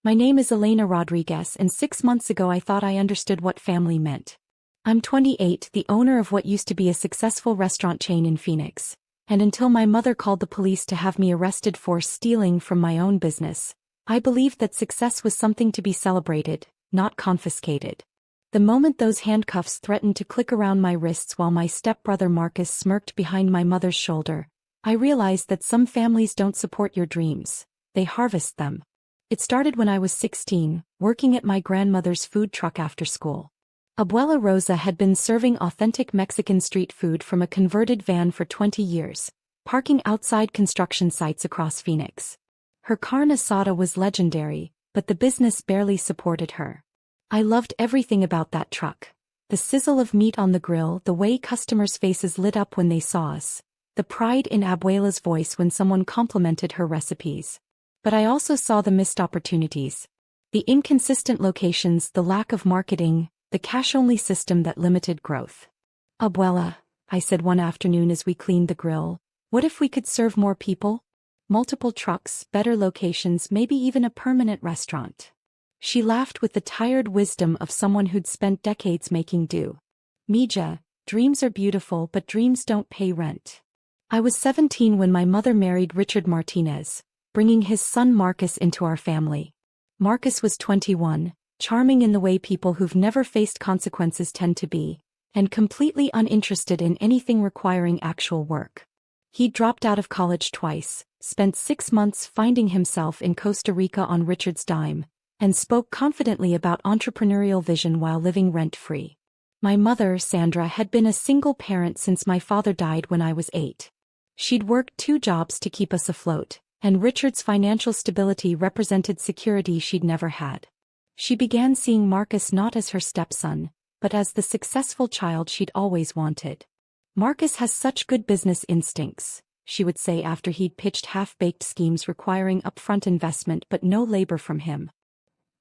My name is Elena Rodriguez, and 6 months ago I thought I understood what family meant. I'm 28, the owner of what used to be a successful restaurant chain in Phoenix. And until my mother called the police to have me arrested for stealing from my own business, I believed that success was something to be celebrated, not confiscated. The moment those handcuffs threatened to click around my wrists while my stepbrother Marcus smirked behind my mother's shoulder, I realized that some families don't support your dreams, they harvest them. It started when I was 16, working at my grandmother's food truck after school. Abuela Rosa had been serving authentic Mexican street food from a converted van for 20 years, parking outside construction sites across Phoenix. Her carne asada was legendary, but the business barely supported her. I loved everything about that truck. The sizzle of meat on the grill, the way customers' faces lit up when they saw us, the pride in Abuela's voice when someone complimented her recipes. But I also saw the missed opportunities. The inconsistent locations, the lack of marketing, the cash-only system that limited growth. Abuela, I said one afternoon as we cleaned the grill, what if we could serve more people? Multiple trucks, better locations, maybe even a permanent restaurant. She laughed with the tired wisdom of someone who'd spent decades making do. Mija, dreams are beautiful, but dreams don't pay rent. I was 17 when my mother married Richard Martinez, bringing his son Marcus into our family. Marcus was 21, charming in the way people who've never faced consequences tend to be, and completely uninterested in anything requiring actual work. He dropped out of college twice, spent 6 months finding himself in Costa Rica on Richard's dime, and spoke confidently about entrepreneurial vision while living rent-free. My mother, Sandra, had been a single parent since my father died when I was 8. She'd worked 2 jobs to keep us afloat, and Richard's financial stability represented security she'd never had. She began seeing Marcus not as her stepson, but as the successful child she'd always wanted. Marcus has such good business instincts, she would say after he'd pitched half-baked schemes requiring upfront investment but no labor from him.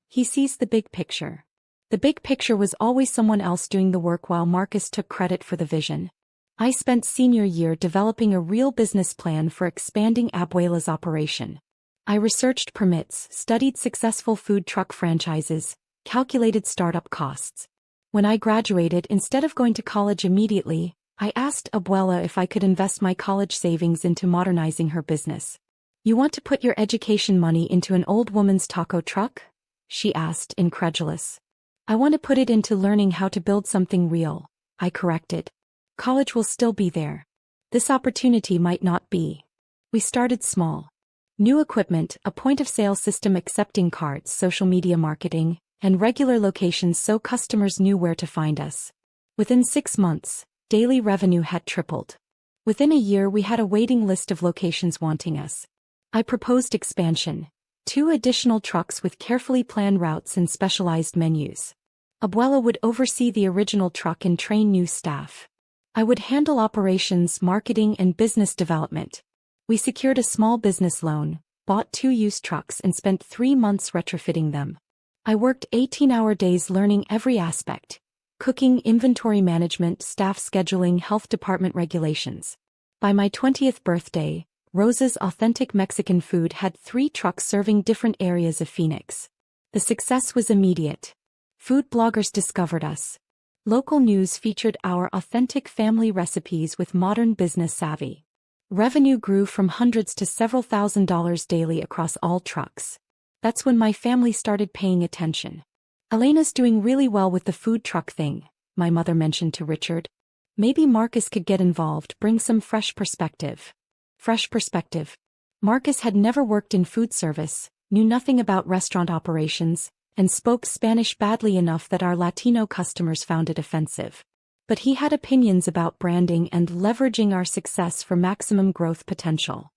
He sees the big picture. The big picture was always someone else doing the work while Marcus took credit for the vision. I spent senior year developing a real business plan for expanding Abuela's operation. I researched permits, studied successful food truck franchises, calculated startup costs. When I graduated, instead of going to college immediately, I asked Abuela if I could invest my college savings into modernizing her business. "You want to put your education money into an old woman's taco truck?" she asked, incredulous. "I want to put it into learning how to build something real," I corrected. "College will still be there. This opportunity might not be." We started small. New equipment, a point-of-sale system accepting cards, social media marketing, and regular locations so customers knew where to find us. Within 6 months, daily revenue had tripled. Within a year we had a waiting list of locations wanting us. I proposed expansion. 2 additional trucks with carefully planned routes and specialized menus. Abuela would oversee the original truck and train new staff. I would handle operations, marketing, and business development. We secured a small business loan, bought 2 used trucks and spent 3 months retrofitting them. I worked 18-hour days learning every aspect: cooking, inventory management, staff scheduling, health department regulations. By my 20th birthday, Rosa's authentic Mexican food had 3 trucks serving different areas of Phoenix. The success was immediate. Food bloggers discovered us. Local news featured our authentic family recipes with modern business savvy. Revenue grew from hundreds to several $1,000s daily across all trucks. That's when my family started paying attention. "Elena's doing really well with the food truck thing," my mother mentioned to Richard. "Maybe Marcus could get involved, bring some fresh perspective." Fresh perspective. Marcus had never worked in food service, knew nothing about restaurant operations, and spoke Spanish badly enough that our Latino customers found it offensive. But he had opinions about branding and leveraging our success for maximum growth potential.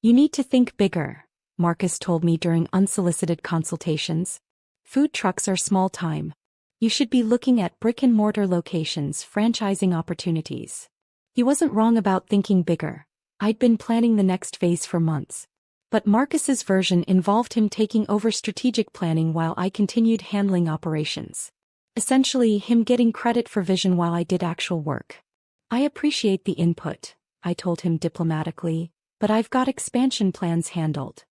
"You need to think bigger," Marcus told me during unsolicited consultations. "Food trucks are small time. You should be looking at brick-and-mortar locations, franchising opportunities." He wasn't wrong about thinking bigger. I'd been planning the next phase for months. But Marcus's version involved him taking over strategic planning while I continued handling operations. Essentially, him getting credit for vision while I did actual work. "I appreciate the input," I told him diplomatically, "but I've got expansion plans handled."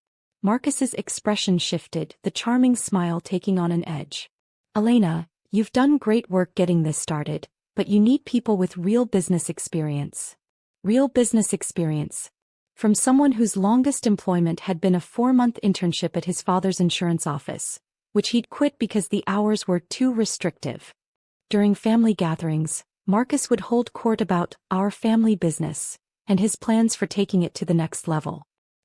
Marcus's expression shifted, the charming smile taking on an edge. Elena, you've done great work getting this started, but you need people with real business experience. Real business experience. From someone whose longest employment had been a 4-month internship at his father's insurance office, which he'd quit because the hours were too restrictive. During family gatherings, Marcus would hold court about our family business and his plans for taking it to the next level.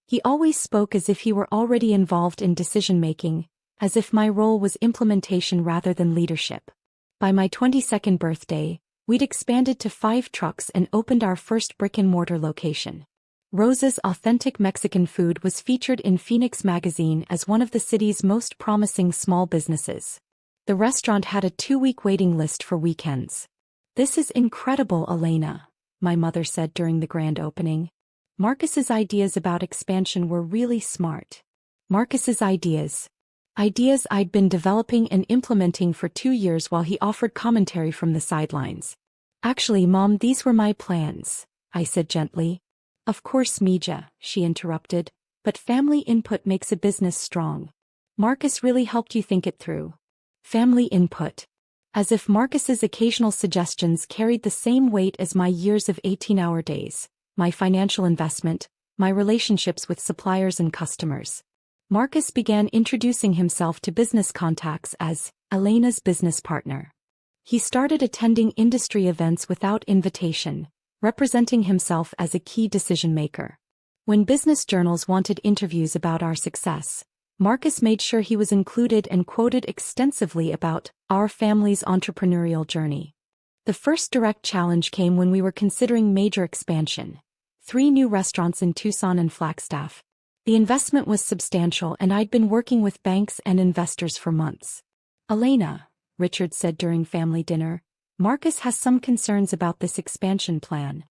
He always spoke as if he were already involved in decision-making, as if my role was implementation rather than leadership. By my 22nd birthday, we'd expanded to 5 trucks and opened our first brick-and-mortar location. Rosa's Authentic Mexican Food was featured in Phoenix magazine as one of the city's most promising small businesses. The restaurant had a 2-week waiting list for weekends. "This is incredible, Elena," my mother said during the grand opening. Marcus's ideas about expansion were really smart. Marcus's ideas. Ideas I'd been developing and implementing for 2 years while he offered commentary from the sidelines. "Actually, Mom, these were my plans," I said gently. "Of course, Mija," she interrupted, "but family input makes a business strong. Marcus really helped you think it through." Family input. As if Marcus's occasional suggestions carried the same weight as my years of 18-hour days, my financial investment, my relationships with suppliers and customers. Marcus began introducing himself to business contacts as Elena's business partner. He started attending industry events without invitation, representing himself as a key decision-maker. When business journals wanted interviews about our success, Marcus made sure he was included and quoted extensively about our family's entrepreneurial journey. The first direct challenge came when we were considering major expansion. 3 new restaurants in Tucson and Flagstaff. The investment was substantial and I'd been working with banks and investors for months. "Elena," Richard said during family dinner, "Marcus has some concerns about this expansion plan."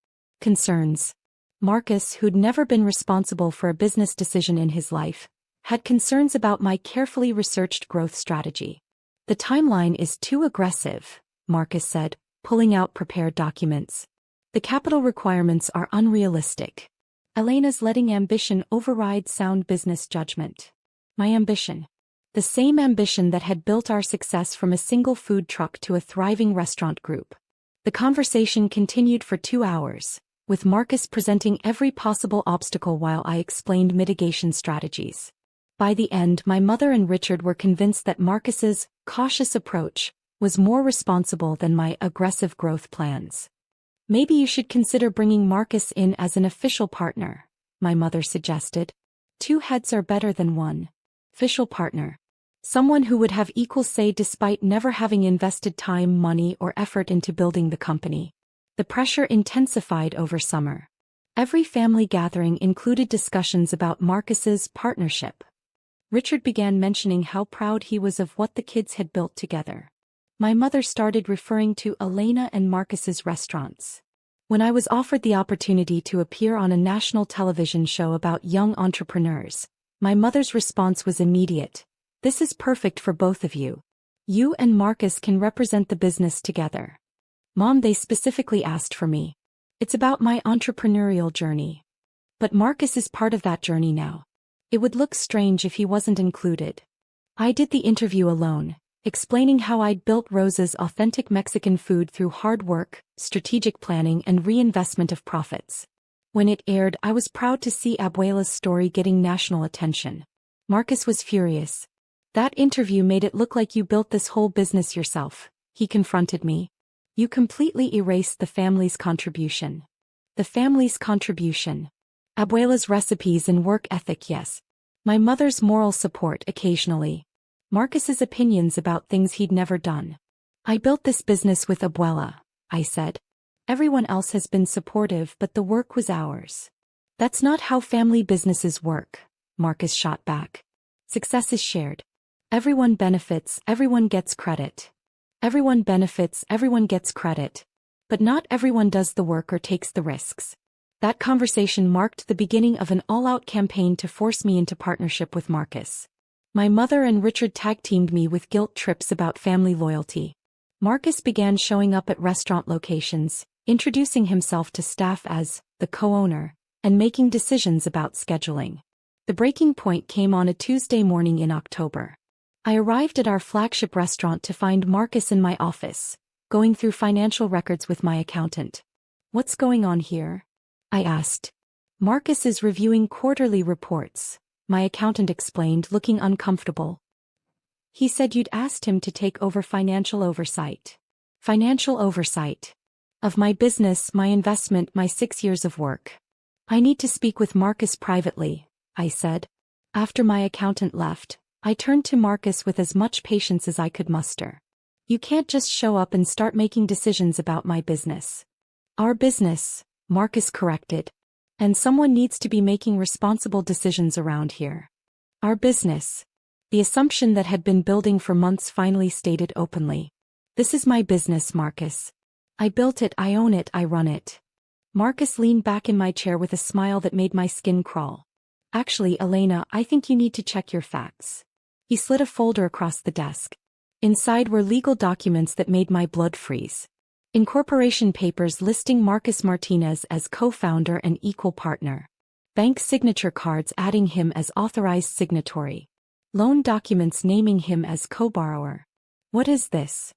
Concerns. Marcus, who'd never been responsible for a business decision in his life, had concerns about my carefully researched growth strategy. "The timeline is too aggressive," Marcus said, pulling out prepared documents. "The capital requirements are unrealistic. Elena's letting ambition override sound business judgment." My ambition. The same ambition that had built our success from a single food truck to a thriving restaurant group. The conversation continued for 2 hours, with Marcus presenting every possible obstacle while I explained mitigation strategies. By the end, my mother and Richard were convinced that Marcus's cautious approach was more responsible than my aggressive growth plans. "Maybe you should consider bringing Marcus in as an official partner," my mother suggested. "2 heads are better than 1. Official partner. Someone who would have equal say despite never having invested time, money, or effort into building the company." The pressure intensified over summer. Every family gathering included discussions about Marcus's partnership. Richard began mentioning how proud he was of what the kids had built together. My mother started referring to Elena and Marcus's restaurants. When I was offered the opportunity to appear on a national television show about young entrepreneurs, my mother's response was immediate. "This is perfect for both of you. You and Marcus can represent the business together." "Mom, they specifically asked for me. It's about my entrepreneurial journey. But Marcus is part of that journey now. It would look strange if he wasn't included." I did the interview alone, explaining how I'd built Rosa's Authentic Mexican Food through hard work, strategic planning, and reinvestment of profits. When it aired, I was proud to see Abuela's story getting national attention. Marcus was furious. "That interview made it look like you built this whole business yourself," he confronted me. "You completely erased the family's contribution." The family's contribution. Abuela's recipes and work ethic, yes. My mother's moral support occasionally. Marcus's opinions about things he'd never done. "I built this business with Abuela," I said. "Everyone else has been supportive, but the work was ours." "That's not how family businesses work," Marcus shot back. "Success is shared. Everyone benefits, everyone gets credit. Everyone benefits, everyone gets credit. But not everyone does the work or takes the risks." That conversation marked the beginning of an all-out campaign to force me into partnership with Marcus. My mother and Richard tag-teamed me with guilt trips about family loyalty. Marcus began showing up at restaurant locations, introducing himself to staff as the co-owner, and making decisions about scheduling. The breaking point came on a Tuesday morning in October. I arrived at our flagship restaurant to find Marcus in my office, going through financial records with my accountant. "What's going on here?" I asked. "Marcus is reviewing quarterly reports," my accountant explained, looking uncomfortable. "He said you'd asked him to take over financial oversight." "Financial oversight? Of my business, my investment, my 6 years of work." "I need to speak with Marcus privately," I said. After my accountant left, I turned to Marcus with as much patience as I could muster. "You can't just show up and start making decisions about my business." "Our business," Marcus corrected. "And someone needs to be making responsible decisions around here." "Our business." The assumption that had been building for months finally stated openly. "This is my business, Marcus. I built it, I own it, I run it." Marcus leaned back in my chair with a smile that made my skin crawl. "Actually, Elena, I think you need to check your facts." He slid a folder across the desk. Inside were legal documents that made my blood freeze. Incorporation papers listing Marcus Martinez as co-founder and equal partner. Bank signature cards adding him as authorized signatory. Loan documents naming him as co-borrower. "What is this?"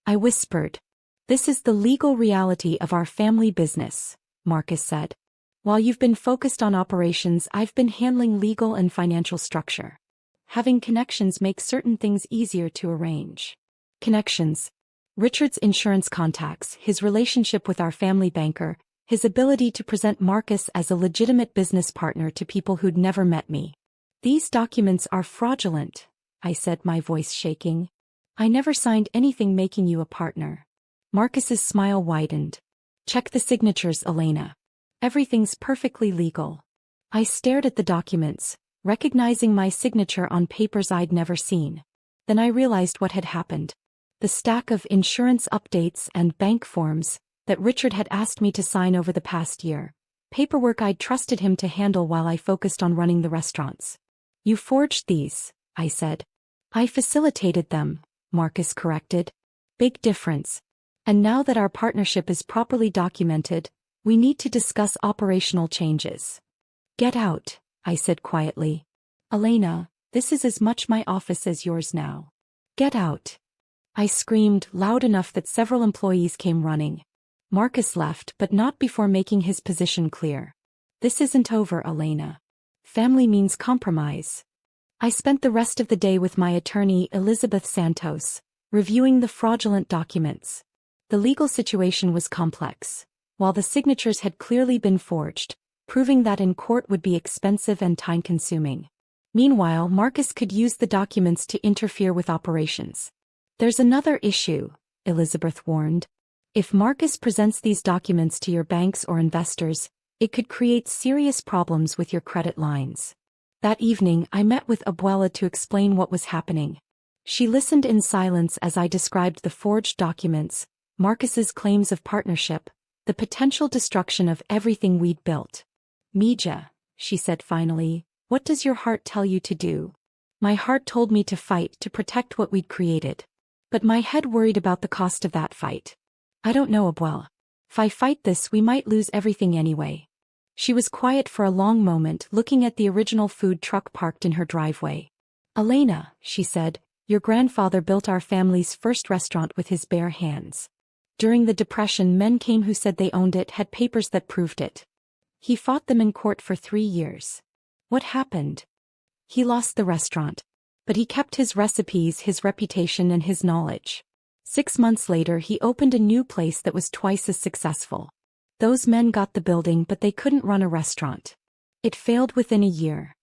I whispered. "This is the legal reality of our family business," Marcus said. "While you've been focused on operations, I've been handling legal and financial structure. Having connections makes certain things easier to arrange." Connections. Richard's insurance contacts, his relationship with our family banker, his ability to present Marcus as a legitimate business partner to people who'd never met me. "These documents are fraudulent," I said, my voice shaking. "I never signed anything making you a partner." Marcus's smile widened. "Check the signatures, Elena. Everything's perfectly legal." I stared at the documents, recognizing my signature on papers I'd never seen. Then I realized what had happened. The stack of insurance updates and bank forms that Richard had asked me to sign over the past year. Paperwork I'd trusted him to handle while I focused on running the restaurants. "You forged these," I said. "I facilitated them," Marcus corrected. "Big difference. And now that our partnership is properly documented, we need to discuss operational changes." "Get out," I said quietly. "Elena, this is as much my office as yours now. Get out." I screamed loud enough that several employees came running. Marcus left, but not before making his position clear. "This isn't over, Elena. Family means compromise." I spent the rest of the day with my attorney, Elizabeth Santos, reviewing the fraudulent documents. The legal situation was complex. While the signatures had clearly been forged, proving that in court would be expensive and time-consuming. Meanwhile, Marcus could use the documents to interfere with operations. "There's another issue," Elizabeth warned. "If Marcus presents these documents to your banks or investors, it could create serious problems with your credit lines." That evening, I met with Abuela to explain what was happening. She listened in silence as I described the forged documents, Marcus's claims of partnership, the potential destruction of everything we'd built. "Mija," she said finally, "what does your heart tell you to do?" My heart told me to fight to protect what we'd created. But my head worried about the cost of that fight. "I don't know, Abuela. If I fight this, we might lose everything anyway." She was quiet for a long moment, looking at the original food truck parked in her driveway. "Elena," she said, "your grandfather built our family's first restaurant with his bare hands. During the Depression, men came who said they owned it, had papers that proved it. He fought them in court for 3 years. What happened? He lost the restaurant. But he kept his recipes, his reputation, and his knowledge. 6 months later, he opened a new place that was twice as successful. Those men got the building, but they couldn't run a restaurant. It failed within a year."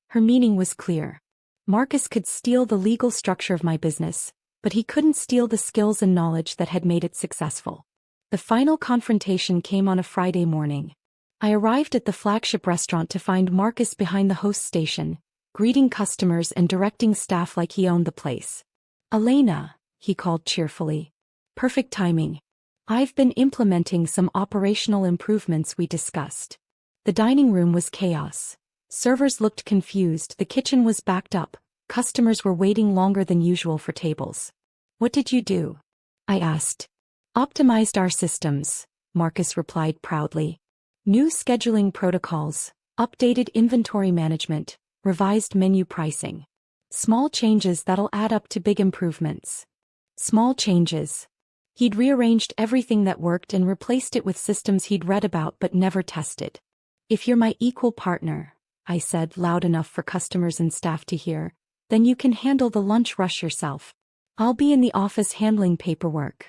Her meaning was clear. Marcus could steal the legal structure of my business, but he couldn't steal the skills and knowledge that had made it successful. The final confrontation came on a Friday morning. I arrived at the flagship restaurant to find Marcus behind the host station, greeting customers and directing staff like he owned the place. "Elena," he called cheerfully. "Perfect timing. I've been implementing some operational improvements we discussed." The dining room was chaos. Servers looked confused, the kitchen was backed up, customers were waiting longer than usual for tables. "What did you do?" I asked. "Optimized our systems," Marcus replied proudly. "New scheduling protocols, updated inventory management, revised menu pricing. Small changes that'll add up to big improvements. Small changes. He'd rearranged everything that worked and replaced it with systems he'd read about but never tested. "If you're my equal partner," I said loud enough for customers and staff to hear, "then you can handle the lunch rush yourself. I'll be in the office handling paperwork."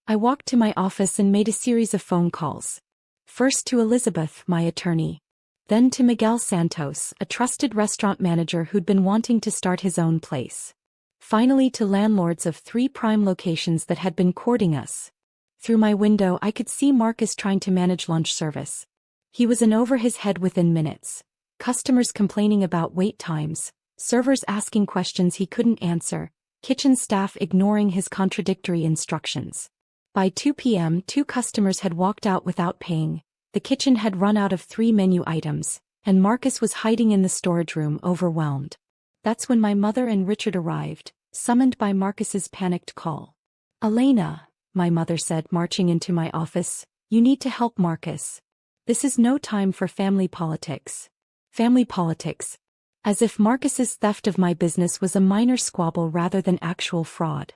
I walked to my office and made a series of phone calls. First to Elizabeth, my attorney. Then to Miguel Santos, a trusted restaurant manager who'd been wanting to start his own place. Finally to landlords of 3 prime locations that had been courting us. Through my window I could see Marcus trying to manage lunch service. He was in over his head within minutes. Customers complaining about wait times, servers asking questions he couldn't answer, kitchen staff ignoring his contradictory instructions. By 2 p.m. 2 customers had walked out without paying, the kitchen had run out of 3 menu items, and Marcus was hiding in the storage room overwhelmed. That's when my mother and Richard arrived, summoned by Marcus's panicked call. "Elena," my mother said, marching into my office, "you need to help Marcus. This is no time for family politics." Family politics. As if Marcus's theft of my business was a minor squabble rather than actual fraud.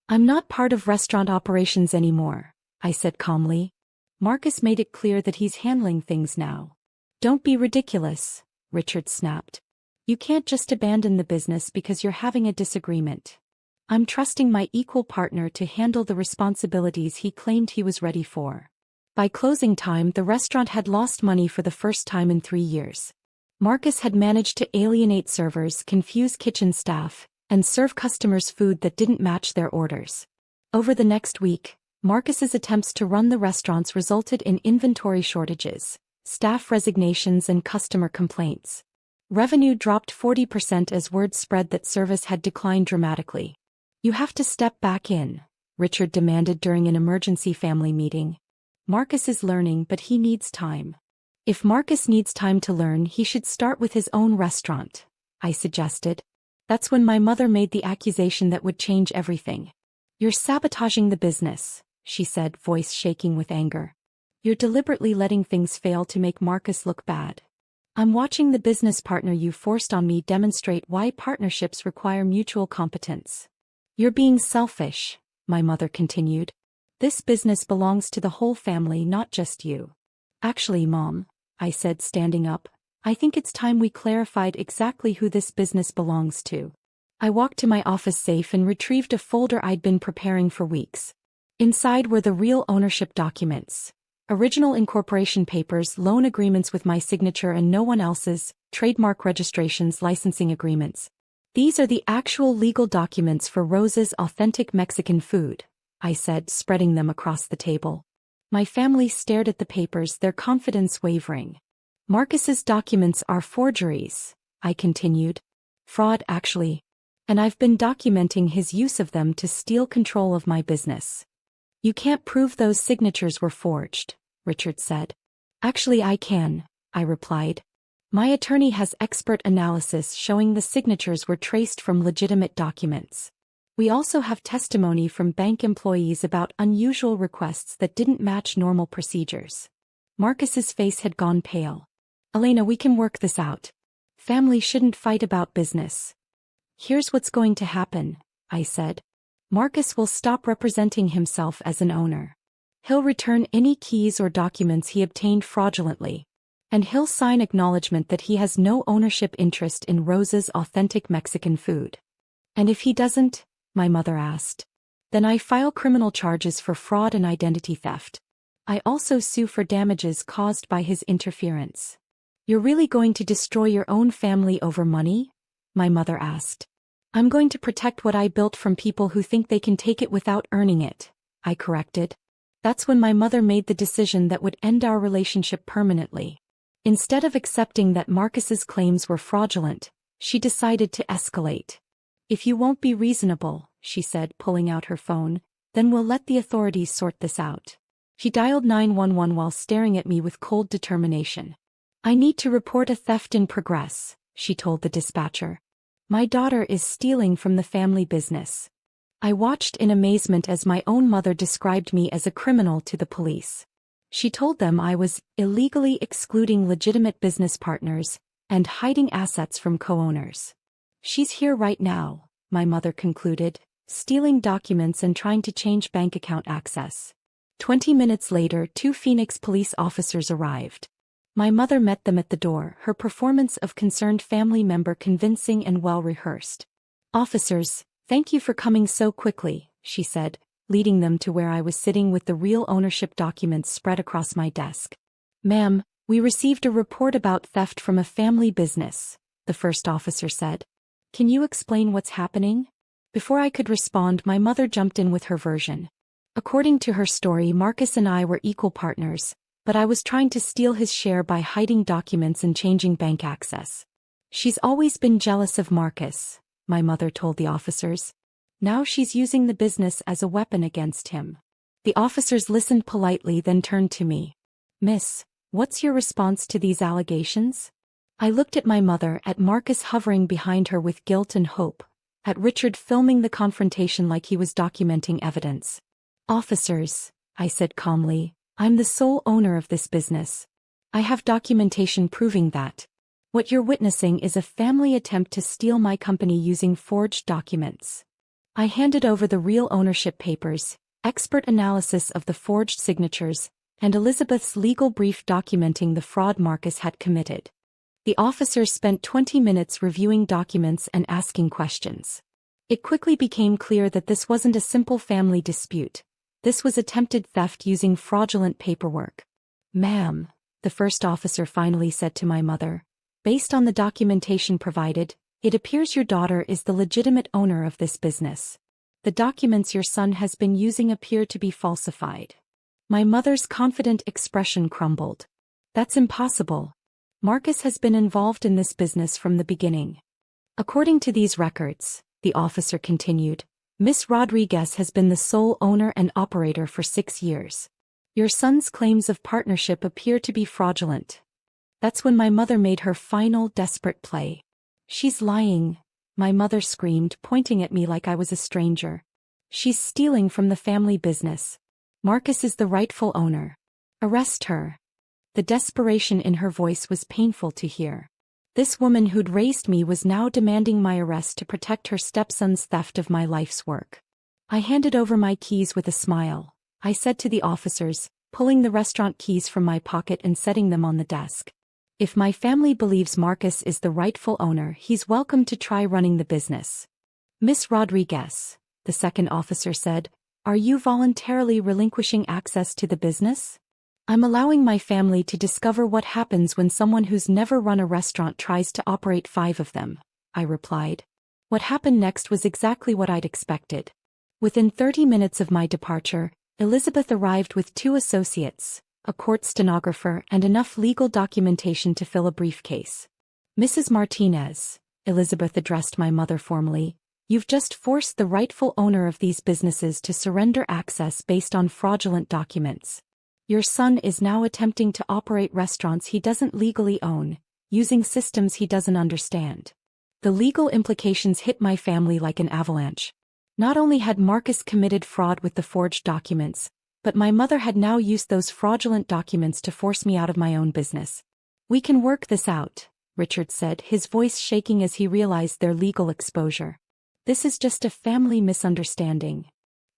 "I'm not part of restaurant operations anymore," I said calmly. "Marcus made it clear that he's handling things now." "Don't be ridiculous," Richard snapped. "You can't just abandon the business because you're having a disagreement. I'm trusting my equal partner to handle the responsibilities he claimed he was ready for." By closing time, the restaurant had lost money for the first time in 3 years. Marcus had managed to alienate servers, confuse kitchen staff, and serve customers food that didn't match their orders. Over the next week, Marcus's attempts to run the restaurants resulted in inventory shortages, staff resignations and customer complaints. Revenue dropped 40% as word spread that service had declined dramatically. "You have to step back in," Richard demanded during an emergency family meeting. "Marcus is learning, but he needs time." "If Marcus needs time to learn, he should start with his own restaurant," I suggested. That's when my mother made the accusation that would change everything. "You're sabotaging the business," she said, voice shaking with anger. "You're deliberately letting things fail to make Marcus look bad. I'm watching the business partner you forced on me demonstrate why partnerships require mutual competence." "You're being selfish," my mother continued. "This business belongs to the whole family, not just you." "Actually, Mom," I said, standing up, "I think it's time we clarified exactly who this business belongs to." I walked to my office safe and retrieved a folder I'd been preparing for weeks. Inside were the real ownership documents. Original incorporation papers, loan agreements with my signature and no one else's, trademark registrations, licensing agreements. "These are the actual legal documents for Rose's Authentic Mexican Food," I said, spreading them across the table. My family stared at the papers, their confidence wavering. "Marcus's documents are forgeries," I continued. "Fraud, actually. And I've been documenting his use of them to steal control of my business." "You can't prove those signatures were forged," Richard said. "Actually, I can," I replied. "My attorney has expert analysis showing the signatures were traced from legitimate documents. We also have testimony from bank employees about unusual requests that didn't match normal procedures." Marcus's face had gone pale. "Elena, we can work this out. Family shouldn't fight about business." "Here's what's going to happen," I said. "Marcus will stop representing himself as an owner. He'll return any keys or documents he obtained fraudulently. And he'll sign acknowledgement that he has no ownership interest in Rose's Authentic Mexican Food." "And if he doesn't?" my mother asked. "Then I file criminal charges for fraud and identity theft. I also sue for damages caused by his interference." "You're really going to destroy your own family over money?" my mother asked. "I'm going to protect what I built from people who think they can take it without earning it," I corrected. That's when my mother made the decision that would end our relationship permanently. Instead of accepting that Marcus's claims were fraudulent, she decided to escalate. "If you won't be reasonable," she said, pulling out her phone, "then we'll let the authorities sort this out." She dialed 911 while staring at me with cold determination. "I need to report a theft in progress," she told the dispatcher. "My daughter is stealing from the family business." I watched in amazement as my own mother described me as a criminal to the police. She told them I was illegally excluding legitimate business partners and hiding assets from co-owners. She's here right now, my mother concluded, stealing documents and trying to change bank account access. 20 minutes later, 2 Phoenix police officers arrived. My mother met them at the door, her performance of concerned family member convincing and well-rehearsed. "Officers, thank you for coming so quickly," she said, leading them to where I was sitting with the real ownership documents spread across my desk. "Ma'am, we received a report about theft from a family business," the first officer said. "Can you explain what's happening?" Before I could respond, my mother jumped in with her version. According to her story, Marcus and I were equal partners, but I was trying to steal his share by hiding documents and changing bank access. "She's always been jealous of Marcus," my mother told the officers. "Now she's using the business as a weapon against him." The officers listened politely, then turned to me. "Miss, what's your response to these allegations?" I looked at my mother, at Marcus hovering behind her with guilt and hope, at Richard filming the confrontation like he was documenting evidence. "Officers," I said calmly, "I'm the sole owner of this business. I have documentation proving that. What you're witnessing is a family attempt to steal my company using forged documents." I handed over the real ownership papers, expert analysis of the forged signatures, and Elizabeth's legal brief documenting the fraud Marcus had committed. The officers spent 20 minutes reviewing documents and asking questions. It quickly became clear that this wasn't a simple family dispute. This was attempted theft using fraudulent paperwork. "Ma'am," the first officer finally said to my mother, "based on the documentation provided, it appears your daughter is the legitimate owner of this business. The documents your son has been using appear to be falsified." My mother's confident expression crumbled. "That's impossible. Marcus has been involved in this business from the beginning." "According to these records," the officer continued, "Miss Rodriguez has been the sole owner and operator for 6 years. Your son's claims of partnership appear to be fraudulent." That's when my mother made her final desperate play. "She's lying," my mother screamed, pointing at me like I was a stranger. "She's stealing from the family business. Marcus is the rightful owner. Arrest her." The desperation in her voice was painful to hear. This woman who'd raised me was now demanding my arrest to protect her stepson's theft of my life's work. I handed over my keys with a smile. I said to the officers, pulling the restaurant keys from my pocket and setting them on the desk. "If my family believes Marcus is the rightful owner, he's welcome to try running the business." "Miss Rodriguez," the second officer said, "are you voluntarily relinquishing access to the business?" "I'm allowing my family to discover what happens when someone who's never run a restaurant tries to operate 5 of them," I replied. What happened next was exactly what I'd expected. Within 30 minutes of my departure, Elizabeth arrived with 2 associates, a court stenographer, and enough legal documentation to fill a briefcase. "Mrs. Martinez," Elizabeth addressed my mother formally, "you've just forced the rightful owner of these businesses to surrender access based on fraudulent documents. Your son is now attempting to operate restaurants he doesn't legally own, using systems he doesn't understand." The legal implications hit my family like an avalanche. Not only had Marcus committed fraud with the forged documents, but my mother had now used those fraudulent documents to force me out of my own business. "We can work this out," Richard said, his voice shaking as he realized their legal exposure. "This is just a family misunderstanding."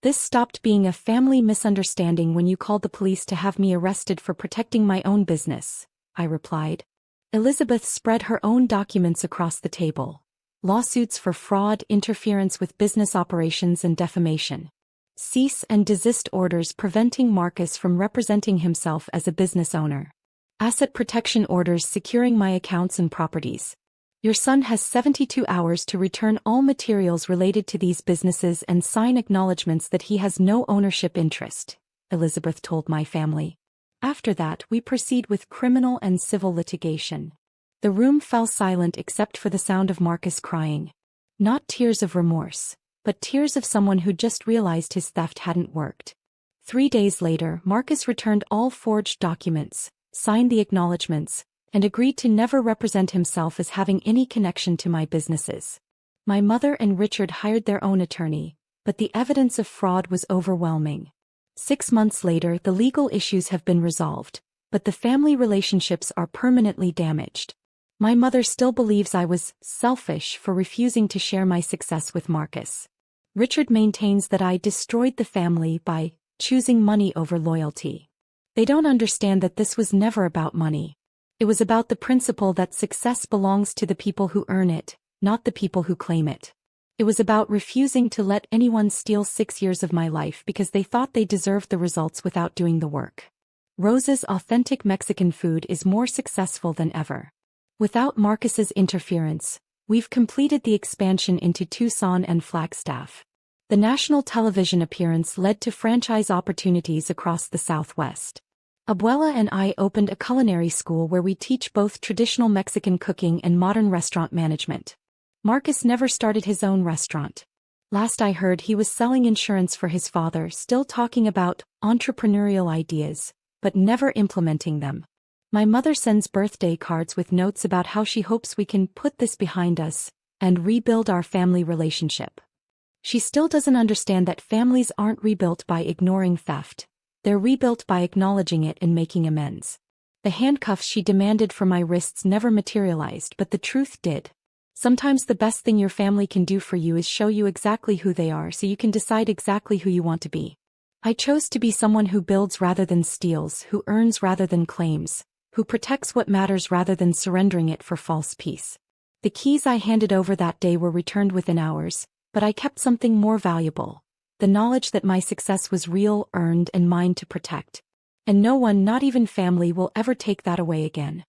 "This stopped being a family misunderstanding when you called the police to have me arrested for protecting my own business," I replied. Elizabeth spread her own documents across the table. Lawsuits for fraud, interference with business operations, and defamation. Cease and desist orders preventing Marcus from representing himself as a business owner. Asset protection orders securing my accounts and properties. Your son has 72 hours to return all materials related to these businesses and sign acknowledgments that he has no ownership interest, Elizabeth told my family. After that, we proceed with criminal and civil litigation. The room fell silent except for the sound of Marcus crying. Not tears of remorse, but tears of someone who just realized his theft hadn't worked. 3 days later, Marcus returned all forged documents, signed the acknowledgments, and agreed to never represent himself as having any connection to my businesses. My mother and Richard hired their own attorney, but the evidence of fraud was overwhelming. 6 months later, the legal issues have been resolved, but the family relationships are permanently damaged. My mother still believes I was selfish for refusing to share my success with Marcus. Richard maintains that I destroyed the family by choosing money over loyalty. They don't understand that this was never about money. It was about the principle that success belongs to the people who earn it, not the people who claim it. It was about refusing to let anyone steal 6 years of my life because they thought they deserved the results without doing the work. Rosa's authentic Mexican food is more successful than ever. Without Marcus's interference, we've completed the expansion into Tucson and Flagstaff. The national television appearance led to franchise opportunities across the Southwest. Abuela and I opened a culinary school where we teach both traditional Mexican cooking and modern restaurant management. Marcus never started his own restaurant. Last I heard, he was selling insurance for his father, still talking about entrepreneurial ideas, but never implementing them. My mother sends birthday cards with notes about how she hopes we can put this behind us and rebuild our family relationship. She still doesn't understand that families aren't rebuilt by ignoring theft. They're rebuilt by acknowledging it and making amends. The handcuffs she demanded for my wrists never materialized, but the truth did. Sometimes the best thing your family can do for you is show you exactly who they are so you can decide exactly who you want to be. I chose to be someone who builds rather than steals, who earns rather than claims, who protects what matters rather than surrendering it for false peace. The keys I handed over that day were returned within hours, but I kept something more valuable: the knowledge that my success was real, earned, and mine to protect. And no one, not even family, will ever take that away again.